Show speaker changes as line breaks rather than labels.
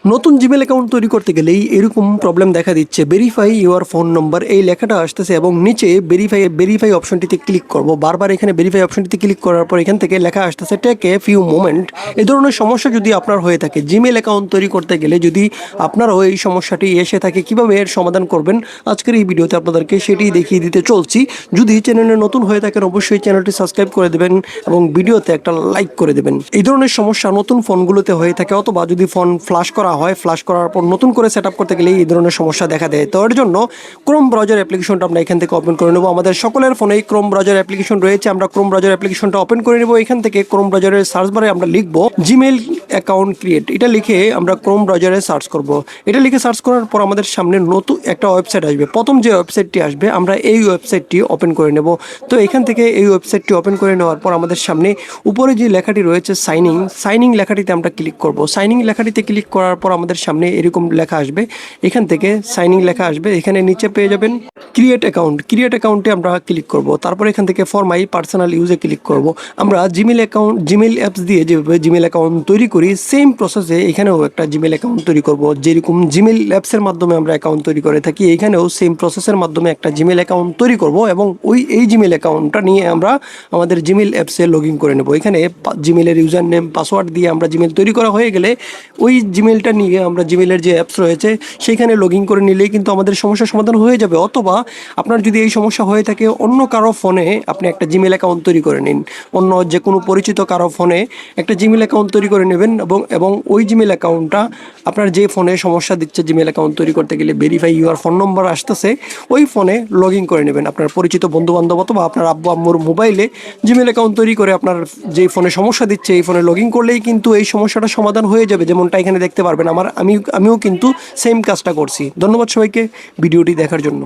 নতুন Gmail account তৈরি করতে গেলেই এরকম প্রবলেম দেখা দিচ্ছে, ভেরিফাই ইউর ফোন নম্বর এই লেখাটা আসতেছে এবং নিচে ভেরিফাই অপশনটিতে ক্লিক করব। বারবার এখানে ভেরিফাই অপশনটিতে ক্লিক করার পর এখান থেকে লেখা আসতেছে টেক এ ফিউ মোমেন্ট। এই ধরনের সমস্যা যদি আপনার হয়ে থাকে, জিমেল অ্যাকাউন্ট তৈরি করতে গেলে যদি আপনারও এই সমস্যাটি এসে থাকে, কিভাবে এর সমাধান করবেন আজকের এই ভিডিওতে আপনাদেরকে সেটি দেখিয়ে দিতে চলছি। যদি চ্যানেলে নতুন হয়ে থাকেন অবশ্যই চ্যানেলটি সাবস্ক্রাইব করে দেবেন এবং ভিডিওতে একটা লাইক করে দেবেন। এই ধরনের সমস্যা নতুন ফোনগুলোতে হয়ে থাকে, অথবা যদি ফোন ফ্লাশ করা হয়, ফ্লাশ করার পর নতুন করে সেট আপ করতে গেলে এই ধরনের সমস্যা দেখা দেয়। তো এর জন্য ক্রোম ব্রাউজার অ্যাপ্লিকেশনটা আমরা এখান থেকে ওপেন করে নেব। আমাদের সকলের ফোনেই ক্রোম ব্রাউজার অ্যাপ্লিকেশন রয়েছে। আমরা ক্রোম ব্রাউজার অ্যাপ্লিকেশনটা ওপেন করে নেব। এখান থেকে ক্রোম ব্রাউজারের সার্চ বারে আমরা লিখব জিমেল অ্যাকাউন্ট ক্রিয়েট। এটা লিখে আমরা ক্রোম ব্রাউজারে সার্চ করব। এটা লিখে সার্চ করার পর আমাদের সামনে নতুন একটা ওয়েবসাইট আসবে। প্রথম যে ওয়েবসাইটটি আসবে আমরা এই ওয়েবসাইটটি ওপেন করে নেব। তো এখান থেকে এই ওয়েবসাইটটি ওপেন করে নেওয়ার পর আমাদের সামনে উপরে যে লেখাটি রয়েছে সাইনিং লেখাটিতে আমরা ক্লিক করব। সাইনিং লেখাটিতে ক্লিক করার পর আমাদের সামনে এরকম লেখা আসবে। এখান থেকে সাইনিং লেখা আসবে, এখানে নিচে পেয়ে যাবেন ক্রিয়েট অ্যাকাউন্টে আমরা ক্লিক করব। তারপর এখান থেকে ফর মাই পার্সোনাল ইউজে ক্লিক করব। আমরা জিমেল অ্যাপস দিয়ে যেভাবে জিমেল অ্যাকাউন্ট তৈরি করি, সেম প্রসেসে এখানেও একটা জিমেল অ্যাকাউন্ট তৈরি করব। যেরকম জিমেল অ্যাপসের মাধ্যমে আমরা অ্যাকাউন্ট তৈরি করে থাকি, এখানেও সেম প্রসেসের মাধ্যমে একটা জিমেল অ্যাকাউন্ট তৈরি করব এবং এই জিমেল অ্যাকাউন্টটা নিয়ে আমরা আমাদের জিমেল অ্যাপসে লগ ইন করে নেব। এখানে জিমেলের ইউজার নেম পাসওয়ার্ড দিয়ে আমরা জিমেল তৈরি করা হয়ে গেলে ওই জিমেলটা নিয়ে আমরা জিমেলের যে অ্যাপস রয়েছে সেখানে লগ ইন করে নিলেই কিন্তু আমাদের সমস্যার সমাধান হয়ে যাবে। অথবা আপনার যদি এই সমস্যা হয়ে থাকে, অন্য কারো ফোনে আপনি একটা জিমেল অ্যাকাউন্ট তৈরি করে নিন। অন্য যে কোনো পরিচিত কারো ফোনে একটা জিমেল অ্যাকাউন্ট তৈরি করে নেবেন এবং ওই জিমেল অ্যাকাউন্টটা আপনার যে ফোনে সমস্যা দিচ্ছে জিমেল অ্যাকাউন্ট তৈরি করতে গেলে ভেরিফাই ইউর ফোন নম্বর আসতেছে, ওই ফোনে লগ ইন করে নেবেন। আপনার পরিচিত বন্ধুবান্ধব অথবা আপনার আব্বু আম্মুর মোবাইলে জিমেল অ্যাকাউন্ট তৈরি করে আপনার যে ফোনে সমস্যা দিচ্ছে এই ফোনে লগ ইন করলেই কিন্তু এই সমস্যাটা সমাধান হয়ে যাবে। যেমনটা এখানে দেখতে পারবেন আমিও কিন্তু সেম কাজটা করছি। ধন্যবাদ সবাইকে ভিডিওটি দেখার জন্য।